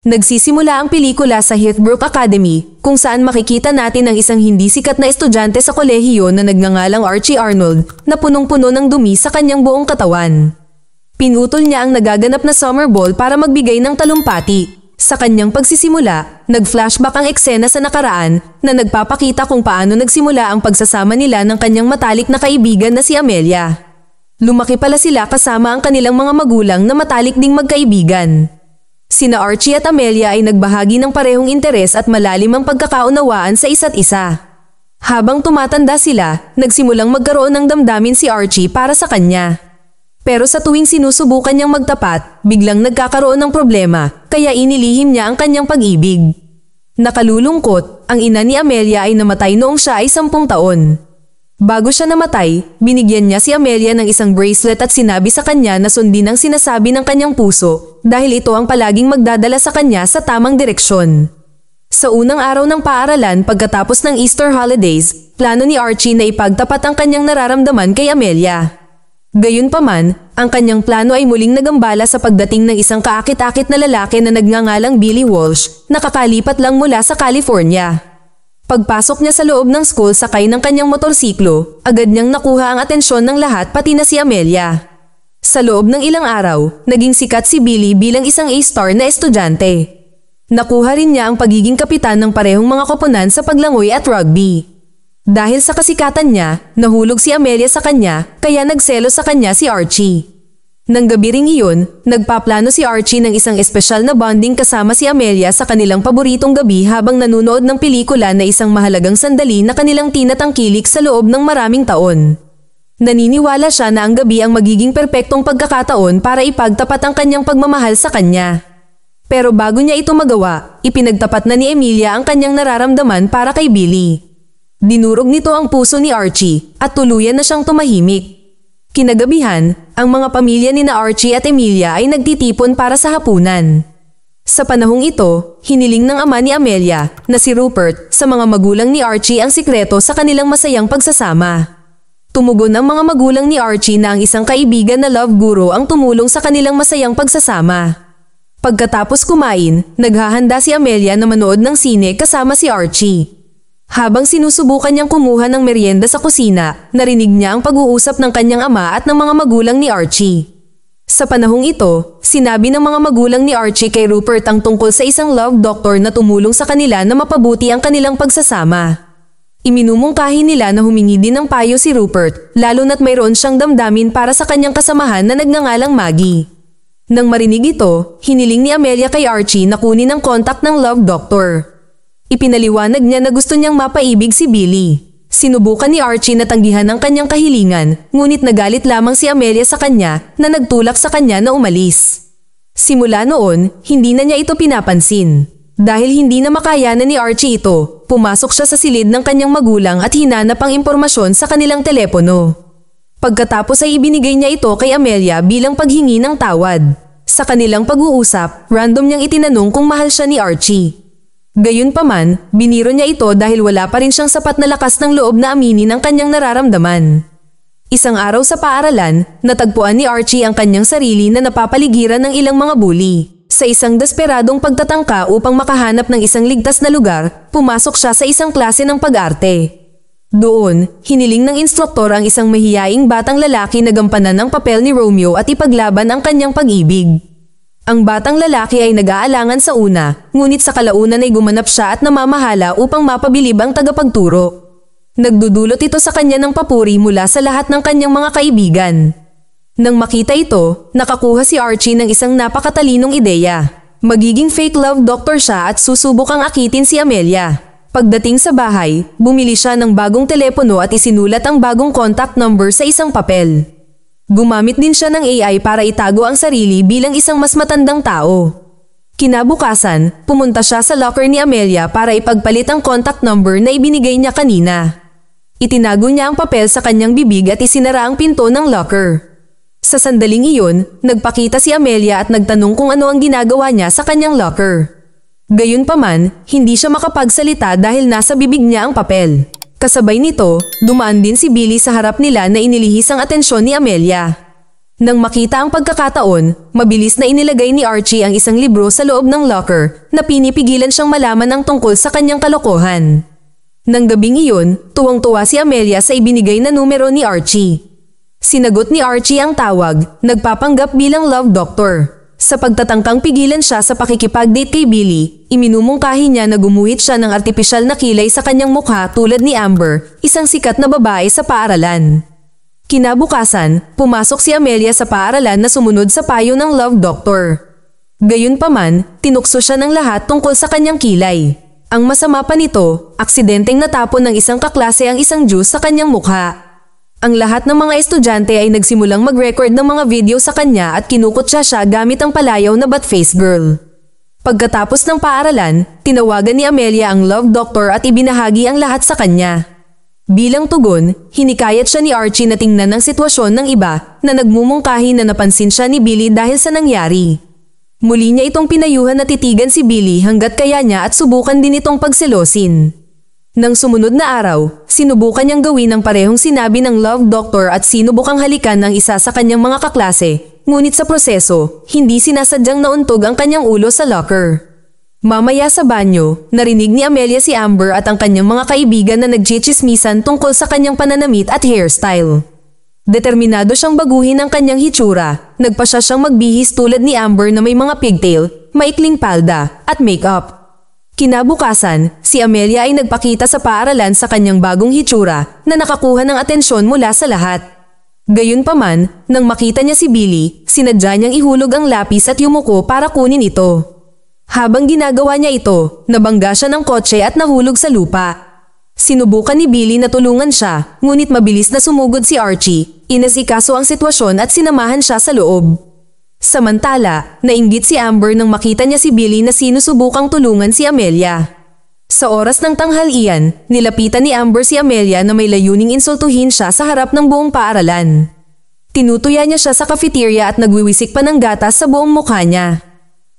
Nagsisimula ang pelikula sa Heathbrook Academy, kung saan makikita natin ang isang hindi sikat na estudyante sa kolehiyo na nagngangalang Archie Arnold na punong-puno ng dumi sa kanyang buong katawan. Pinutol niya ang nagaganap na summer ball para magbigay ng talumpati. Sa kanyang pagsisimula, nag-flashback ang eksena sa nakaraan na nagpapakita kung paano nagsimula ang pagsasama nila ng kanyang matalik na kaibigan na si Amelia. Lumaki pala sila kasama ang kanilang mga magulang na matalik ding magkaibigan. Sina Archie at Amelia ay nagbahagi ng parehong interes at malalim ang pagkakaunawaan sa isa't isa. Habang tumatanda sila, nagsimulang magkaroon ng damdamin si Archie para sa kanya. Pero sa tuwing sinusubukan niyang magtapat, biglang nagkakaroon ng problema, kaya inilihim niya ang kanyang pag-ibig. Nakalulungkot, ang ina ni Amelia ay namatay noong siya ay 10 taon. Bago siya namatay, binigyan niya si Amelia ng isang bracelet at sinabi sa kanya na sundin ang sinasabi ng kanyang puso dahil ito ang palaging magdadala sa kanya sa tamang direksyon. Sa unang araw ng paaralan pagkatapos ng Easter holidays, plano ni Archie na ipagtapat ang kanyang nararamdaman kay Amelia. Gayunpaman, ang kanyang plano ay muling nagambala sa pagdating ng isang kaakit-akit na lalaki na nagngangalang Billy Walsh na kakalipat lang mula sa California. Pagpasok niya sa loob ng school sakay ng kanyang motorsiklo, agad niyang nakuha ang atensyon ng lahat pati na si Amelia. Sa loob ng ilang araw, naging sikat si Billy bilang isang A-star na estudyante. Nakuha rin niya ang pagiging kapitan ng parehong mga koponan sa paglangoy at rugby. Dahil sa kasikatan niya, nahulog si Amelia sa kanya, kaya nagselo sa kanya si Archie. Nang gabi ring iyon, nagpaplano si Archie ng isang espesyal na bonding kasama si Amelia sa kanilang paboritong gabi habang nanonood ng pelikula na isang mahalagang sandali na kanilang tinatangkilik sa loob ng maraming taon. Naniniwala siya na ang gabi ang magiging perpektong pagkakataon para ipagtapat ang kanyang pagmamahal sa kanya. Pero bago niya ito magawa, ipinagtapat na ni Emilia ang kanyang nararamdaman para kay Billy. Dinurog nito ang puso ni Archie at tuluyan na siyang tumahimik. Kinagabihan, ang mga pamilya ni na Archie at Emilia ay nagtitipon para sa hapunan. Sa panahong ito, hiniling ng ama ni Amelia na si Rupert sa mga magulang ni Archie ang sikreto sa kanilang masayang pagsasama. Tumugon ang mga magulang ni Archie na ang isang kaibigan na love guru ang tumulong sa kanilang masayang pagsasama. Pagkatapos kumain, naghahanda si Amelia na manood ng sine kasama si Archie. Habang sinusubukan niyang kumuha ng merienda sa kusina, narinig niya ang pag-uusap ng kanyang ama at ng mga magulang ni Archie. Sa panahong ito, sinabi ng mga magulang ni Archie kay Rupert ang tungkol sa isang love doctor na tumulong sa kanila na mapabuti ang kanilang pagsasama. Iminumungkahi nila na humingi din ng payo si Rupert, lalo na't mayroon siyang damdamin para sa kanyang kasamahan na nagngangalang Maggie. Nang marinig ito, hiniling ni Amelia kay Archie na kunin ang kontak ng love doctor. Ipinaliwanag niya na gusto niyang mapaibig si Billy. Sinubukan ni Archie na tanggihan ang kanyang kahilingan, ngunit nagalit lamang si Amelia sa kanya na nagtulak sa kanya na umalis. Simula noon, hindi na niya ito pinapansin. Dahil hindi na makayanan ni Archie ito, pumasok siya sa silid ng kanyang magulang at hinanap ang impormasyon sa kanilang telepono. Pagkatapos ay ibinigay niya ito kay Amelia bilang paghingi ng tawad. Sa kanilang pag-uusap, random niyang itinanong kung mahal siya ni Archie. Gayunpaman, biniro niya ito dahil wala pa rin siyang sapat na lakas ng loob na aminin ang kanyang nararamdaman. Isang araw sa paaralan, natagpuan ni Archie ang kanyang sarili na napapaligiran ng ilang mga bully. Sa isang desperadong pagtatangka upang makahanap ng isang ligtas na lugar, pumasok siya sa isang klase ng pag-arte. Doon, hiniling ng instruktor ang isang mahiyaing batang lalaki na gampanan ang papel ni Romeo at ipaglaban ang kanyang pag-ibig. Ang batang lalaki ay nag-aalangan sa una, ngunit sa kalaunan ay gumanap siya at namamahala upang mapabilib ang tagapagturo. Nagdudulot ito sa kanya ng papuri mula sa lahat ng kanyang mga kaibigan. Nang makita ito, nakakuha si Archie ng isang napakatalinong ideya. Magiging fake love doctor siya at susubukang akitin si Amelia. Pagdating sa bahay, bumili siya ng bagong telepono at isinulat ang bagong contact number sa isang papel. Gumamit din siya ng AI para itago ang sarili bilang isang mas matandang tao. Kinabukasan, pumunta siya sa locker ni Amelia para ipagpalit ang contact number na ibinigay niya kanina. Itinago niya ang papel sa kanyang bibig at isinara ang pinto ng locker. Sa sandaling iyon, nagpakita si Amelia at nagtanong kung ano ang ginagawa niya sa kanyang locker. Gayunpaman, hindi siya makapagsalita dahil nasa bibig niya ang papel. Kasabay nito, dumaan din si Billy sa harap nila na inilihis ang atensyon ni Amelia. Nang makita ang pagkakataon, mabilis na inilagay ni Archie ang isang libro sa loob ng locker na pinipigilan siyang malaman ang tungkol sa kanyang kalokohan. Nang gabing iyon, tuwang-tuwa si Amelia sa ibinigay na numero ni Archie. Sinagot ni Archie ang tawag, nagpapanggap bilang love doctor. Sa pagtatangkang pigilan siya sa pakikipag-date kay Billy, iminumungkahi niya na gumuhit siya ng artipisyal na kilay sa kanyang mukha tulad ni Amber, isang sikat na babae sa paaralan. Kinabukasan, pumasok si Amelia sa paaralan na sumunod sa payo ng love doctor. Gayunpaman, tinukso siya ng lahat tungkol sa kanyang kilay. Ang masama pa nito, aksidenteng natapon ng isang kaklase ang isang juice sa kanyang mukha. Ang lahat ng mga estudyante ay nagsimulang mag-record ng mga video sa kanya at kinukutsa siya gamit ang palayaw na Butt-Face Girl. Pagkatapos ng paaralan, tinawagan ni Amelia ang love doctor at ibinahagi ang lahat sa kanya. Bilang tugon, hinikayat siya ni Archie na tingnan ang sitwasyon ng iba na nagmumungkahi na napansin siya ni Billy dahil sa nangyari. Muli niya itong pinayuhan na titigan si Billy hanggat kaya niya at subukan din itong pagselosin. Nang sumunod na araw, sinubukan niyang gawin ang parehong sinabi ng love doctor at sinubukang halikan ng isa sa kanyang mga kaklase, ngunit sa proseso, hindi sinasadyang nauntog ang kanyang ulo sa locker. Mamaya sa banyo, narinig ni Amelia si Amber at ang kanyang mga kaibigan na nagchichismisan tungkol sa kanyang pananamit at hairstyle. Determinado siyang baguhin ang kanyang hitsura, nagpasya siyang magbihis tulad ni Amber na may mga pigtail, maikling palda, at makeup. Kinabukasan, si Amelia ay nagpakita sa paaralan sa kanyang bagong hitsura na nakakuha ng atensyon mula sa lahat. Gayunpaman, nang makita niya si Billy, sinadya niyang ihulog ang lapis at yumuko para kunin ito. Habang ginagawa niya ito, nabangga siya ng kotse at nahulog sa lupa. Sinubukan ni Billy na tulungan siya, ngunit mabilis na sumugod si Archie, inasikaso ang sitwasyon at sinamahan siya sa loob. Samantala, nainggit si Amber nang makita niya si Billy na sinusubukang tulungan si Amelia. Sa oras ng tanghalian, nilapitan ni Amber si Amelia na may layuning insultuhin siya sa harap ng buong paaralan. Tinutuya niya siya sa cafeteria at nagwiwisik pa ng gatas sa buong mukha niya.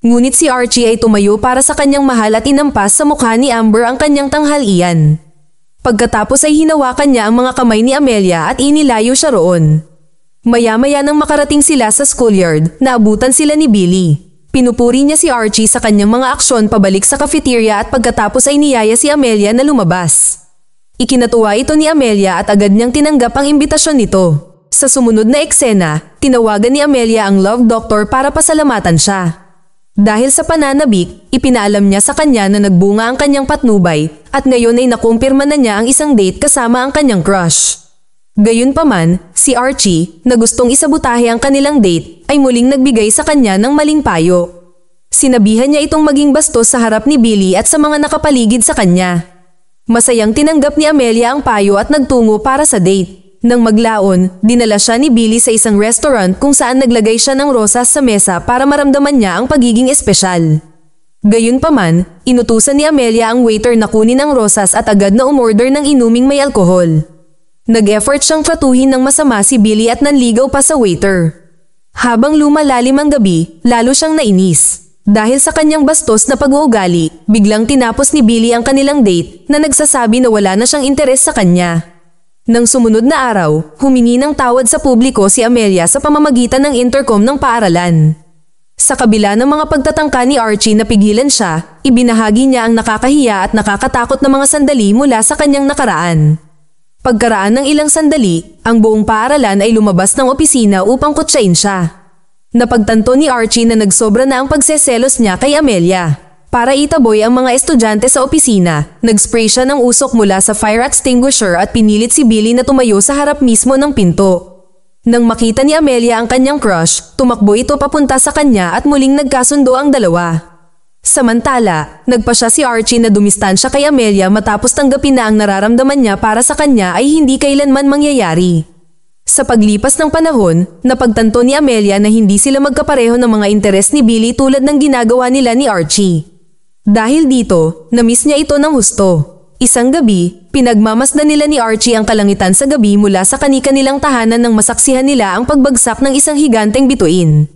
Ngunit si Archie ay tumayo para sa kanyang mahal at inampas sa mukha ni Amber ang kanyang tanghalian. Pagkatapos ay hinawakan niya ang mga kamay ni Amelia at inilayo siya roon. Maya-maya nang makarating sila sa schoolyard, naabutan sila ni Billy. Pinupuri niya si Archie sa kanyang mga aksyon pabalik sa cafeteria at pagkatapos ay niyaya si Amelia na lumabas. Ikinatuwa ito ni Amelia at agad niyang tinanggap ang imbitasyon nito. Sa sumunod na eksena, tinawagan ni Amelia ang love doctor para pasalamatan siya. Dahil sa pananabik, ipinaalam niya sa kanya na nagbunga ang kanyang patnubay at ngayon ay nakumpirma na niya ang isang date kasama ang kanyang crush. Gayunpaman, si Archie, na gustong isabutahe ang kanilang date, ay muling nagbigay sa kanya ng maling payo. Sinabihan niya itong maging bastos sa harap ni Billy at sa mga nakapaligid sa kanya. Masayang tinanggap ni Amelia ang payo at nagtungo para sa date. Nang maglaon, dinala siya ni Billy sa isang restaurant kung saan naglagay siya ng rosas sa mesa para maramdaman niya ang pagiging espesyal. Gayunpaman, inutusan ni Amelia ang waiter na kunin ang rosas at agad na umorder ng inuming may alkohol. Nag-effort siyang tratuhin ng masama si Billy at nanligaw pa sa waiter. Habang lumalalim ang gabi, lalo siyang nainis. Dahil sa kanyang bastos na pag-uugali, biglang tinapos ni Billy ang kanilang date na nagsasabi na wala na siyang interes sa kanya. Nang sumunod na araw, humingi ng tawad sa publiko si Amelia sa pamamagitan ng intercom ng paaralan. Sa kabila ng mga pagtatangka ni Archie na pigilan siya, ibinahagi niya ang nakakahiya at nakakatakot na mga sandali mula sa kanyang nakaraan. Pagkaraan ng ilang sandali, ang buong paaralan ay lumabas ng opisina upang kutsain siya. Napagtanto ni Archie na nagsobra na ang pagseselos niya kay Amelia. Para itaboy ang mga estudyante sa opisina, nag-spray siya ng usok mula sa fire extinguisher at pinilit si Billy na tumayo sa harap mismo ng pinto. Nang makita ni Amelia ang kanyang crush, tumakbo ito papunta sa kanya at muling nagkasundo ang dalawa. Samantala, nagpasya si Archie na dumistansya kay Amelia matapos tanggapin na ang nararamdaman niya para sa kanya ay hindi kailanman mangyayari. Sa paglipas ng panahon, napagtanto ni Amelia na hindi sila magkapareho ng mga interes ni Billy tulad ng ginagawa nila ni Archie. Dahil dito, namiss niya ito ng husto. Isang gabi, pinagmamasdan nila ni Archie ang kalangitan sa gabi mula sa kani-kanilang tahanan nang masaksihan nila ang pagbagsak ng isang higanteng bituin.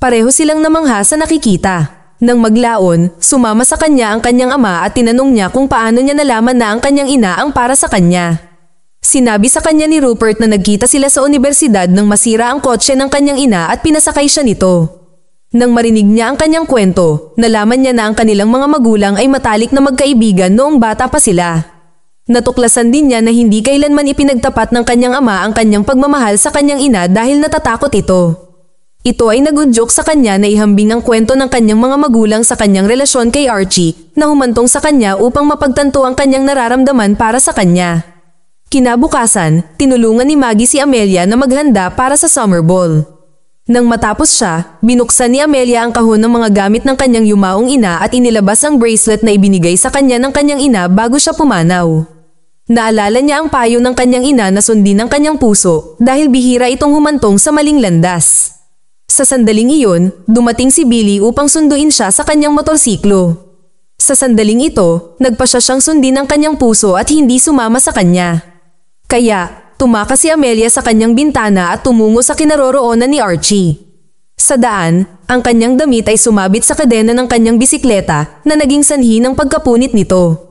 Pareho silang namangha sa nakikita. Nang maglaon, sumama sa kanya ang kanyang ama at tinanong niya kung paano niya nalaman na ang kanyang ina ang para sa kanya. Sinabi sa kanya ni Rupert na nagkita sila sa unibersidad nang masira ang kotse ng kanyang ina at pinasakay siya nito. Nang marinig niya ang kanyang kwento, nalaman niya na ang kanilang mga magulang ay matalik na magkaibigan noong bata pa sila. Natuklasan din niya na hindi kailanman ipinagtapat ng kanyang ama ang kanyang pagmamahal sa kanyang ina dahil natatakot ito. Ito ay nag-udyok sa kanya na ihambing ang kwento ng kanyang mga magulang sa kanyang relasyon kay Archie na humantong sa kanya upang mapagtanto ang kanyang nararamdaman para sa kanya. Kinabukasan, tinulungan ni Maggie si Amelia na maghanda para sa summer ball. Nang matapos siya, binuksan ni Amelia ang kahon ng mga gamit ng kanyang yumaong ina at inilabas ang bracelet na ibinigay sa kanya ng kanyang ina bago siya pumanaw. Naalala niya ang payo ng kanyang ina na sundin ang kanyang puso dahil bihira itong humantong sa maling landas. Sa sandaling iyon, dumating si Billy upang sunduin siya sa kanyang motorsiklo. Sa sandaling ito, nagpasya siyang sundin ang kanyang puso at hindi sumama sa kanya. Kaya, tumakas si Amelia sa kanyang bintana at tumungo sa kinaroroonan ni Archie. Sa daan, ang kanyang damit ay sumabit sa kadena ng kanyang bisikleta na naging sanhi ng pagkapunit nito.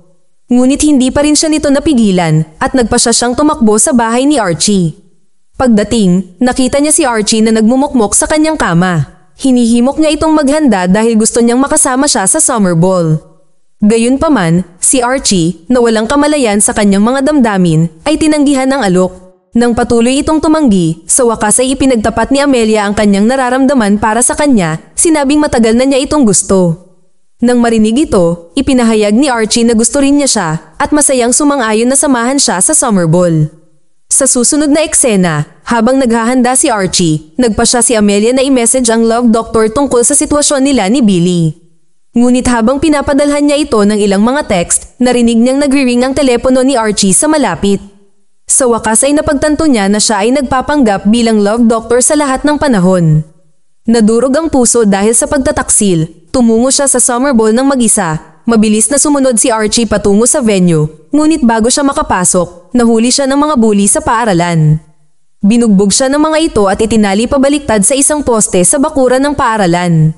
Ngunit hindi pa rin siya nito napigilan at nagpasya siyang tumakbo sa bahay ni Archie. Pagdating, nakita niya si Archie na nagmumukmok sa kanyang kama. Hinihimok niya itong maghanda dahil gusto niyang makasama siya sa summer ball. Gayunpaman, si Archie, na walang kamalayan sa kanyang mga damdamin, ay tinanggihan ng alok. Nang patuloy itong tumanggi, sa wakas ay ipinagtapat ni Amelia ang kanyang nararamdaman para sa kanya, sinabing matagal na niya itong gusto. Nang marinig ito, ipinahayag ni Archie na gusto rin niya siya at masayang sumang-ayon na samahan siya sa summer ball. Sa susunod na eksena, habang naghahanda si Archie, nagpasya si Amelia na i-message ang love doctor tungkol sa sitwasyon nila ni Billy. Ngunit habang pinapadalhan niya ito ng ilang mga text, narinig niyang nagri-ring ang telepono ni Archie sa malapit. Sa wakas ay napagtanto niya na siya ay nagpapanggap bilang love doctor sa lahat ng panahon. Nadurog ang puso dahil sa pagtataksil, tumungo siya sa summer ball ng mag-isa. Mabilis na sumunod si Archie patungo sa venue, ngunit bago siya makapasok, nahuli siya ng mga bully sa paaralan. Binugbog siya ng mga ito at itinali pabaliktad sa isang poste sa bakuran ng paaralan.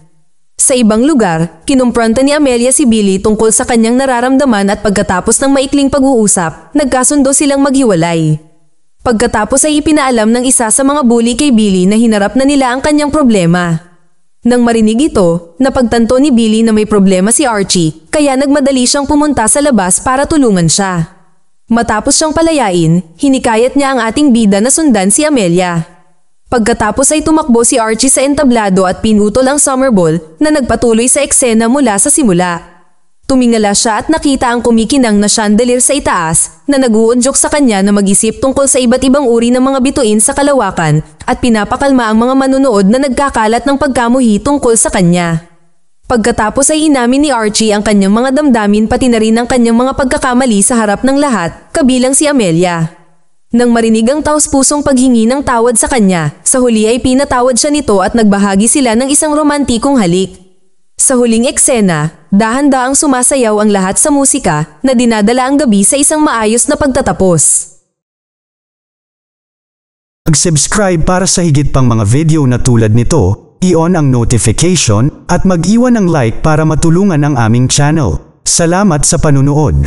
Sa ibang lugar, kinumpronta ni Amelia si Billy tungkol sa kanyang nararamdaman at pagkatapos ng maikling pag-uusap, nagkasundo silang maghiwalay. Pagkatapos ay ipinaalam ng isa sa mga bully kay Billy na hinarap na nila ang kanyang problema. Nang marinig ito, napagtanto ni Billy na may problema si Archie, kaya nagmadali siyang pumunta sa labas para tulungan siya. Matapos siyang palayain, hinikayat niya ang ating bida na sundan si Amelia. Pagkatapos ay tumakbo si Archie sa entablado at pinutol ang summer ball na nagpatuloy sa eksena mula sa simula. Tumingala siya at nakita ang kumikinang na chandelier sa itaas na nag-uudyok sa kanya na mag-isip tungkol sa iba't ibang uri ng mga bituin sa kalawakan at pinapakalma ang mga manunood na nagkakalat ng pagkamuhi tungkol sa kanya. Pagkatapos ay inamin ni Archie ang kanyang mga damdamin pati na rin ang kanyang mga pagkakamali sa harap ng lahat, kabilang si Amelia. Nang marinig ang taos-pusong paghingi ng tawad sa kanya, sa huli ay pinatawad siya nito at nagbahagi sila ng isang romantikong halik. Sa huling eksena, dahan-daang sumasayaw ang lahat sa musika na dinadala ang gabi sa isang maayos na pagtatapos. Mag-subscribe para sa higit pang mga video na tulad nito, i-on ang notification at mag-iwan ng like para matulungan ang aming channel. Salamat sa panunood.